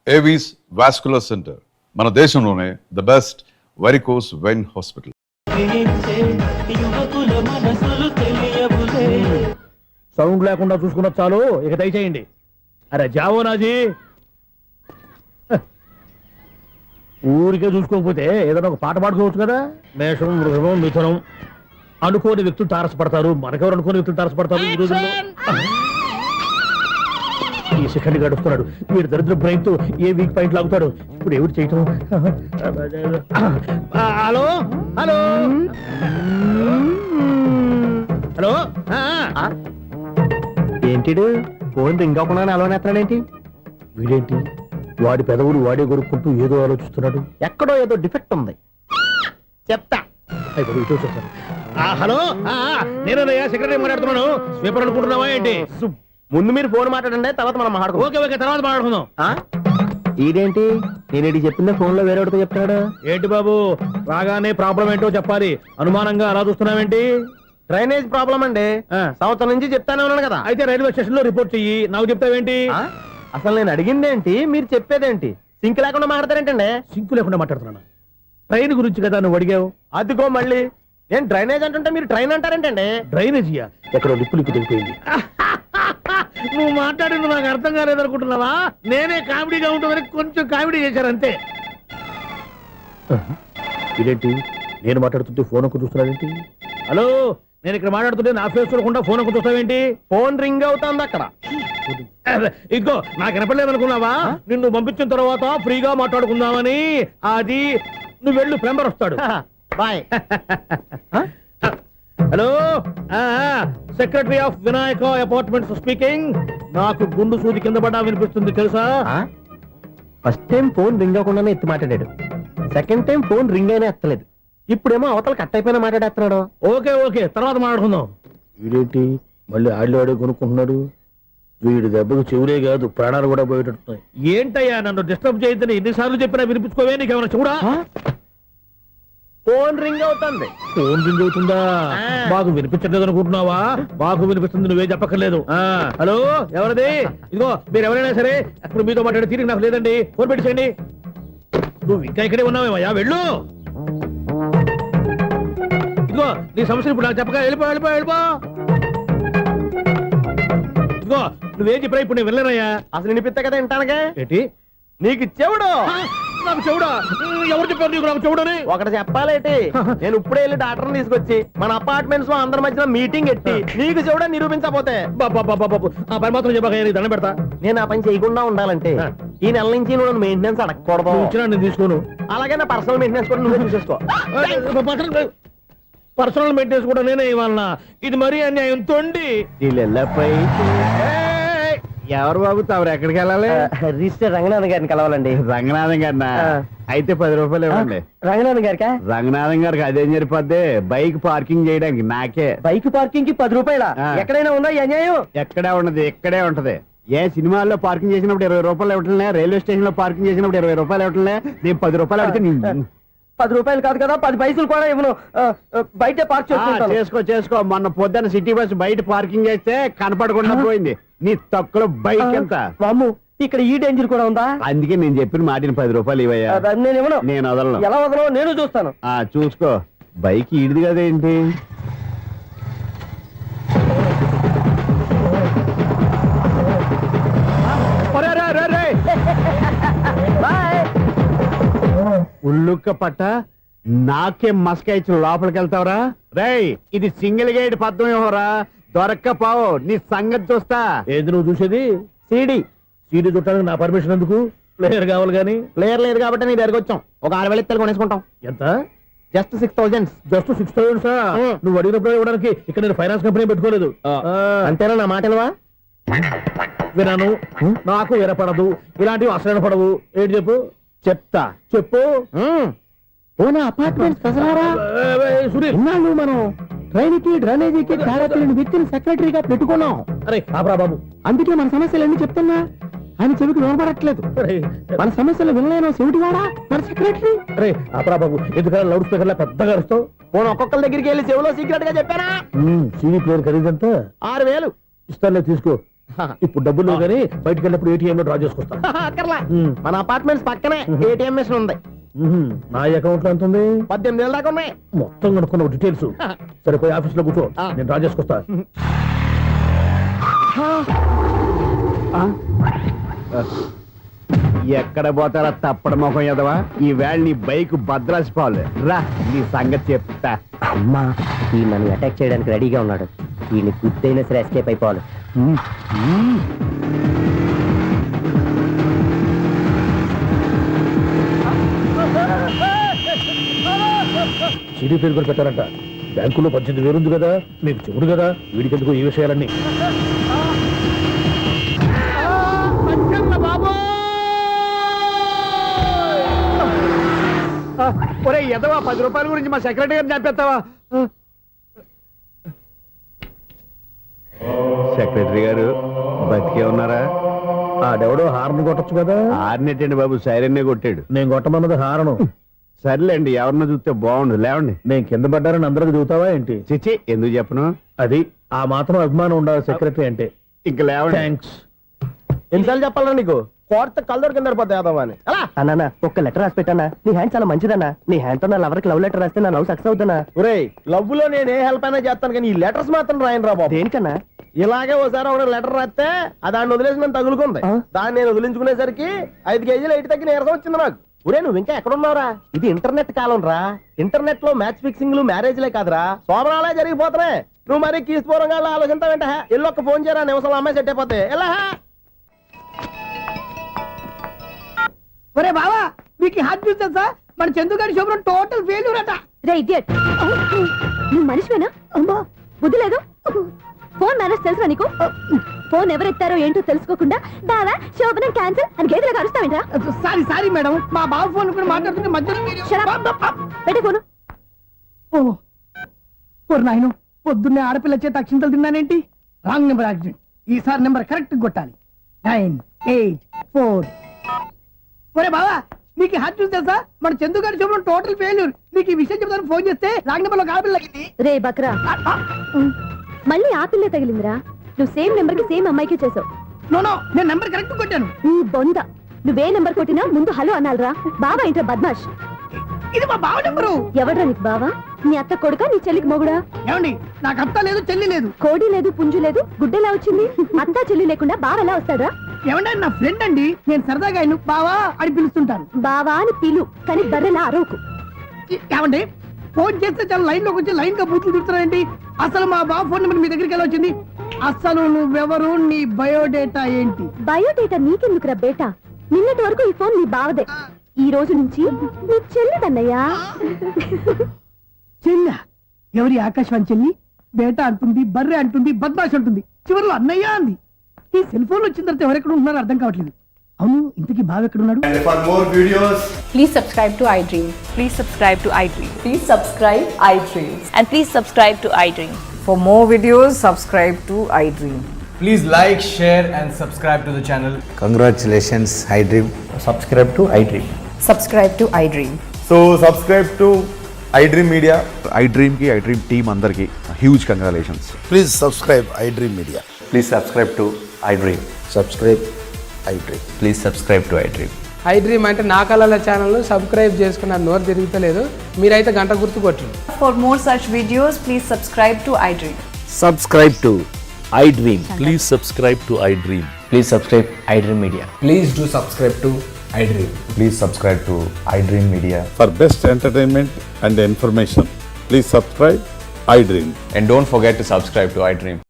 Avis vascular centre మన దేశంలోనే the best varicose vein hospital. Sound లేకుండా చూసుకున్న చాలు, ఇక దయచేయండి. అరే జావో నాజీ, ఊరికే చూసుకోకపోతే ఏదైనా ఒక పాట పాడుకోవచ్చు కదా. మేషం, వృషభం, మిథునం అనుకోని వ్యక్తులు తారసపడతారు. మనకెవరు అనుకోని వ్యక్తులు తారసపడతారు ఈ రోజుల్లో? ఈ సెకండ్ గడుపుతున్నాడు వీడు దరిద్ర బ్రెయిన్ తో ఏ వీక్ పాయింట్ లాగుతాడు. ఇప్పుడు ఎవరు చేయటం? Hello hello hello. ఏంటిడు ఫోన్ రింగ్ అవ్వకుండా అలవనేస్తాడేంటి? వీడేంటి వాడి పెదవులు వాడే కొరుక్కుంటూ ఏదో ఆలోచిస్తున్నాడు. ఎక్కడో ఏదో డిఫెక్ట్ ఉంది, చెప్తా. హలో, నేనయ్యా సెక్రటరీ మాట్లాడుతున్నాను. స్వీపర్ అనుకుంటున్నావా ఏంటి? ముందు మీరు ఫోన్ మాట్లాడండి, తర్వాత మనం మాట్లాడుకో. ఓకే ఓకే, తర్వాత మాట్లాడుకుందాం. ఇదేంటి నేను చెప్పిందే ఫోన్ లో వేరే చెప్తాడు ఏంటి బాబు? రాగానే ప్రాబ్లం ఏంటో చెప్పాలి. అనుమానంగా అలా చూస్తున్నావేంటి? డ్రైనేజ్ ప్రాబ్లం అండి, సంవత్సరం నుంచి చెప్తానే ఉన్నాను కదా. అయితే రైల్వే స్టేషన్ లో రిపోర్ట్ చెయ్యి, నాకు చెప్తావేంటి? అసలు నేను అడిగిందేంటి, మీరు చెప్పేదేంటి? సింక్ లేకుండా మాట్లాడతారేంటండి? సింక్ లేకుండా మాట్లాడుతున్నా? ట్రైన్ గురించి కదా నువ్వు అడిగావు. అదిగో మళ్ళీ నేను డ్రైనేజ్ అంటుంటే మీరు ట్రైన్ అంటారేంటండి? డ్రైనేజీయా? ఎక్కడో లిప్పు లిప్పు దిగిపోయింది. నువ్వు మాట్లాడింది నాకు అర్థం కాలేదనుకుంటున్నావా? నేనే కామెడీగా ఉంటుందని కొంచెం కామెడీ చేశారంతే. ఇదేంటి నేను మాట్లాడుతుంటే ఫోన్ ఒక్క చూస్తున్నావేంటి? హలో, నేను ఇక్కడ మాట్లాడుతుంటే నా ఫేస్ చూడకుండా ఫోన్ ఒక్క చూస్తావేంటి? ఫోన్ రింగ్ అవుతుంది అక్కడ. ఇదిగో నాకు వినపడలేదనుకున్నావా? నిన్ను పంపించిన తర్వాత ఫ్రీగా మాట్లాడుకుందామని. అది నువ్వు వెళ్ళు, ప్లంబర్ వస్తాడు. Bye. Hello, secretary of Vinayaka apartments speaking. నాకు గుండు సూది కింద పడ్డా వినిపిస్తుంది తెలుసా? ఫస్ట్ టైం ఫోన్ రింగ్ అవ్వకుండానే ఎత్తి మాట్లాడాడు, సెకండ్ టైం ఫోన్ రింగ్ అయినా ఎత్తలేదు, ఇప్పుడేమో అవతల కట్ అయిపోయినా మాట్లాడేస్తున్నాడు. ఓకే ఓకే, తర్వాత మాట్లాడుకుందాం. వీడేంటి మళ్ళీ ఆడిలో కొనుక్కుంటున్నాడు? వీడి దెబ్బకు చెవులే కాదు ప్రాణాలు కూడా పోయేటట్టున్నాయి. ఏంటయ్యా నన్ను డిస్టర్బ్ చేయొద్దని ఎన్నిసార్లు చెప్పినా వినిపించుకోవే? నీకేమైనా చూడా? ఫోన్ రింగ్ అవుతుంది. ఫోన్ రింగ్ అవుతుందా? మాకు వినిపించలేదు అనుకుంటున్నావా? మాకు వినిపిస్తుంది, నువ్వే చెప్పక్కర్లేదు. హలో, ఎవరిది? ఇదిగో మీరు ఎవరైనా సరే ఇప్పుడు మీతో మాట్లాడే తీరిక నాకు లేదండి. ఫోన్ పెట్టేసేయండి. నువ్వు ఇంకా ఇక్కడే ఉన్నావేమయ్యా, వెళ్ళు. ఇదిగో నీ సమస్యలు ఇప్పుడు నాకు చెప్పక వెళ్ళిపో వెళ్ళిపో వెళ్ళిపో. ఇదిగో నువ్వేం చెప్పరా ఇప్పుడు నేను వెళ్ళానయ్యా. అసలు వినిపిస్తా కదా వింటానగా. ఏంటి నీకు చెవుడు? నాకు చెవుడా? ఎవరు చెప్పారు నీకు నాకు చెవుడని? ఒకటి చెప్పాలేటి, నేను ఇప్పుడే వెళ్ళి డాక్టర్ని తీసుకొచ్చి మన అపార్ట్మెంట్స్ లో అందరి మధ్యన మీటింగ్ ఎట్టి నీకు చెవుడని నిరూపించకపోతే ఆ పని మాత్రం చెప్పక దండం పెడతా. నేను ఆ పని చేయకుండా ఉండాలంటే ఈ నెల నుంచి నువ్వు మెయింటెనెన్స్ అడగకూడదు. నేను తీసుకోను. అలాగే నా పర్సనల్ మెయింటెనెన్స్ కూడా నువ్వే చూసేసుకో. పర్సనల్ మెయింటెనెన్స్ కూడా నేనే ఇవ్వాలన్నా? ఇది మరీ అన్యాయం తోండి. ఎవరు బాబు తమరు ఎక్కడికి వెళ్ళాలి? రిజిస్టర్ రంగనాథన్ గారిని కలవాలండి. రంగనాథన్ గారినా? అయితే 10 రూపాయలు ఇవ్వండి. రంగనాథన్ గారికి? రంగనాథన్ గారికి అదేం సరిపోద్ది, బైక్ పార్కింగ్ చేయడానికి. నాకే బైక్ పార్కింగ్ కి 10 రూపాయల? ఎక్కడైనా ఉందా అన్యాయం? ఎక్కడే ఉండదు, ఇక్కడే ఉంటది. ఏ సినిమాల్లో పార్కింగ్ చేసినప్పుడు 20 రూపాయలు ఇవ్వట్లే, రైల్వే స్టేషన్ లో పార్కింగ్ చేసినప్పుడు 20 రూపాయలు ఇవ్వట్లే. నేను 10 రూపాయలు అడిగితే 10 రూపాయలు కాదు కదా, 10 పైసలు కూడా ఇవ్వను. బయట పార్క్ చేసుకో. మొన్న పొద్దున్న సిటీ బస్ బయట పార్కింగ్ చేస్తే కనపడకుండా పోయింది. నీ తక్కువ బైక్ ఎంత? ఇక్కడ ఈ డేంజర్ కూడా ఉందా? అందుకే నేను చెప్పిన మాటిని 10 రూపాయలు ఇవ్వయ్యా. నేను వదలను. ఎలా వదలను? నేను చూస్తాను. చూసుకో. బైక్ ఈడిది కదేంటి? ఉల్లుక్క పట్ట నాకే మస్క ఇచ్చి లోపలికి వెళ్తావరా? రేయ్, ఇది సింగిల్ గేట్ పద్మం ఇవ్వరా, దొరక్కపోవు నీ సంగతి చూస్తా. ఏది నువ్వు చూసేది? సీడీ చూడటానికి నా పర్మిషన్ ఎందుకు? ప్లేయర్ కావాలి గానీ. ప్లేయర్ లేదు కాబట్టి నీ దగ్గరకు వచ్చాం. ఒక 6,000 ఇత్తలు కొనేసుకుంటాం. ఎంత? జస్ట్ 6,000. జస్ట్ 6,000? నువ్వు అడిగినప్పుడు ఇవ్వడానికి ఇక్కడ నేను ఫైనాన్స్ కంపెనీ పెట్టుకోలేదు. అంతేనా? నా మాట వినను, నాకు వినపడదు, ఇలాంటివి అసలు వినపడవు. ఏంటి చెప్పు? చెప్తా, చెప్పు. మనం ట్రైన్ కి డ్రైనేజీకి వ్యక్తిని సెక్రటరీగా పెట్టుకున్నాం. అరే బాబు, అందుకే మన సమస్యలన్నీ చెప్తున్నా. ఆయన చెవికి వినపడట్లేదు. మన సమస్యలు వినలేను చెవిటివాడా మన సెక్రటరీ? అరే బాబు, ఎందుకన్నా లౌడ్ స్పీకర్ లా పెద్దగా అరుస్తావు? ఫోన్ ఒక్కొక్కరి దగ్గరికి వెళ్ళి చెవిలో సీక్రెట్ గా చెప్పానా? సీడీ ప్లేయర్ ఖరీదంతా 6,000 ఇస్తానులే, తీసుకో. ఇప్పుడు డబ్బులు లేవు కానీ బయటకు వెళ్ళినప్పుడు ఏటీఎం లో డ్రా చేసుకొస్తా. అక్కర్లా, మన అపార్ట్మెంట్స్ పక్కనే ఏటీఎం మిషన్ ఉంది. నా అకౌంట్ లో ఎంత ఉంది? 18,000 దాకా ఉన్నాయి. మొత్తం కనుక్కున్న డీటెయిల్స్. సరే పోయి ఆఫీస్ లో కూర్చో, నేను డ్రా చేసుకొస్తా. ఎక్కడ పోతారా తప్పడ మొహం ఎదవా? ఈ వేళ నీ బైక్ భద్రాసిపోవాలి. రా నీ సంగతి చెప్తా. అమ్మా ఈ నన్ను అటాక్ చేయడానికి రెడీగా ఉన్నాడు. ఈయన గుద్దైనా సరే ఎస్కేప్ అయిపోవాలి. సిడీ పేరు కూడా పెట్టారంట. బ్యాంకులో 18,000 ఉంది కదా, మీకు చెవుడు కదా, వీడికి ఎందుకు ఈ విషయాలన్నీ? ఒరే ఎదవా, 10 రూపాయల గురించి మా సెక్రటరీ గారిని చంపేస్తావా? సెక్రటరీ గారు బతికే ఉన్నారా? ఆడెవడో హార్న్ కొట్టచ్చు కదా. ఆరినట్టండి బాబు, సైరన్నే కొట్టాడు. నేను కొట్టమన్నది హారను. సర్లేండి, ఎవరన్నా చూస్తే బాగుండు. లేవండి. నేను కింద పడ్డారని అందరికి చూతావా ఏంటి? చిచ్చి, ఎందుకు చెప్పను? అది ఆ మాత్రం అభిమానం ఉండాలి సెక్రటరీ అంటే. ఇంక లేవండి. థ్యాంక్స్. ఎన్నిసార్లు చెప్పాలా నీకు? కోర్త కల్దోడు కింద పడిపోతాయి. అన్నా ఒక్క లెటర్ రాసి పెట్టానా? నీ హ్యాండ్ చాలా మంచిదన్నా. నీ హ్యాండ్ తో నా లవర్కి లవ్ లెటర్ రాస్తే నా లవ్ సక్సెస్ అవుతానా? ఒరే, లవ్ లో నేను ఏ హెల్ప్ అయినా చేస్తాను, కానీ ఈ లెటర్స్ మాత్రం రాయను రా బాబు. దేనికన్నా? ఇలాగే ఓసారి ఒక లెటర్ రాస్తే దాన్ని వదిలేసి నన్ను తగులుకుంది. దాన్ని నేను వదిలించుకునేసరికి 5 కేజీలు 8 తగ్గి నీరసం వచ్చింది నాకు. ఒరే, నువ్వు ఇంకా ఎక్కడున్నావురా? ఇది ఇంటర్నెట్ కాలం రా. ఇంటర్నెట్ లో మ్యాచ్ ఫిక్సింగ్లు, మ్యారేజ్లే కాదురా, శోభనాలే జరిగిపోతున్నాయి. నువ్వు మరి కీస్పూరంగా ఆలోచించావేంట? ఎల్లొక్క ఫోన్ చేయరా, నిమిషంలో అమ్మాయి సెట్ అయిపోతాయి. ఎలా? ఒరే బావా, మీకు హార్ట్ చూస్తా, మన చందుగారి శుభ్రం టోటల్ ఫెయిల్యూర్ అట. రే ఇడియట్, నువ్వు మనిషివేనా? అమ్మా బుద్ధి లేదు. ఫోన్ మేనేజ్ తెలుసా నీకు? ఫోన్ ఎవరెత్తారో ఏంటో తెలుసుకోకుండా దావా శోభనం క్యాన్సిల్ అని గేదెలకు అరుస్తావేంట్రా? సారీ సారీ మేడం, మా బావ ఫోన్ కూడా మాట్లాడుతుంటే మధ్యలో మీరు పెట్టే ఫోను. ఓ నాయను, పొద్దున్నే ఆడపిల్ల చేత అక్షింతలు తిన్నానేంటి? Wrong number accident. ఈసారి నెంబర్ కరెక్ట్ కొట్టాలి. 9, 8, 4. ఒరే బావా, నీకు హార్ట్ చూసి తెలుసా? మన చందుగారి శుభ్రం టోటల్ ఫెయిల్యూర్. నీకు ఈ విషయం చెప్తాను ఫోన్ చేస్తే రాంగ్ నెంబర్ లో ఆడపిల్ల తగ్గింది. రే బక్రా, మళ్ళీ ఆ పిల్లే తగిలిందిరా. నువ్వు సేమ్ నెంబర్ కి సేమ్ అమ్మాయికే చేసావు. నో నో, నేను నెంబర్ కరెక్ట్ కొట్టాను. నీ బొంద, నువ్వే నెంబర్ కొట్టినా ముందు హలో అనాలరా. బావా ఏంట్రా బద్మాష్? ఇది మా బావ నెంబరు. ఎవడ్రా నీకు బావా? నీ అత్త కొడుకా, నీ చెల్లికి మొగుడా? ఏమండి, నాకు అత్త లేదు, చెల్లి లేదు. కోడి లేదు, పుంజు లేదు, గుడ్డెలా వచ్చింది? అత్త చెల్లి లేకుండా బావ ఎలా వస్తాడా? ఏమంటే నా ఫ్రెండ్ అండి, నేను సరదాగా ఆయన బావా అని పిలుస్తుంటాను. బావా అని పిలు, కానీ బర్రెలా అరవకు. ఏమండి, ఫోన్ చేస్తే చాలా లైన్ లోకి వచ్చి లైన్ గా బూతులు తిడుతున్నాయండి. అసలు మా బావ ఫోన్ నెంబర్ మీ దగ్గరికి ఎలా వచ్చింది? అసలు నువ్వెవరు, నీ బయోడేటా ఏంటి? బయోడేటా నీకెందుకురా బేటా? నిన్నటి వరకు ఈ ఫోన్ నీ బావదే. ఈ రోజు నుంచి నీ చెల్లిదన్నయ్యా. చెల్ల ఎవరి? ఆకాశవాణి చెల్లి. బేటా అంటుంది, బర్రె అంటుంది, బద్మాష్ అంటుంది, చివరిలో అన్నయ్య అంది. ఈ సెల్ ఫోన్ వచ్చిన తర్వాత ఎవరెక్కడ ఉంటున్నారో అర్థం కావట్లేదు. అవును, ఇంతకీ బావ ఎక్కడున్నాడు? For more videos, Please subscribe to iDream. Please subscribe to iDream. Please subscribe iDream. And please subscribe to iDream. For more videos, subscribe to iDream. please like, share and subscribe to the channel. Congratulations, iDream. Subscribe to iDream. Subscribe to iDream. So subscribe to iDream Media. iDream కి iDream team అందరికి huge congratulations. Please subscribe iDream Media. Please subscribe to iDream. Subscribe iDream. Please subscribe to iDream. iDream అంటే నా కళల channel subscribe చేసుకున్న నోరు తిరుగుతలేదు. మీరైతే గంట గుర్తు కొట్టండి. For more such videos, please subscribe to iDream. Subscribe to iDream. Please subscribe to iDream. Please subscribe iDream Media. Please do subscribe to iDream. Please subscribe to iDream Media. For best entertainment and information, please subscribe iDream. And don't forget to subscribe to iDream.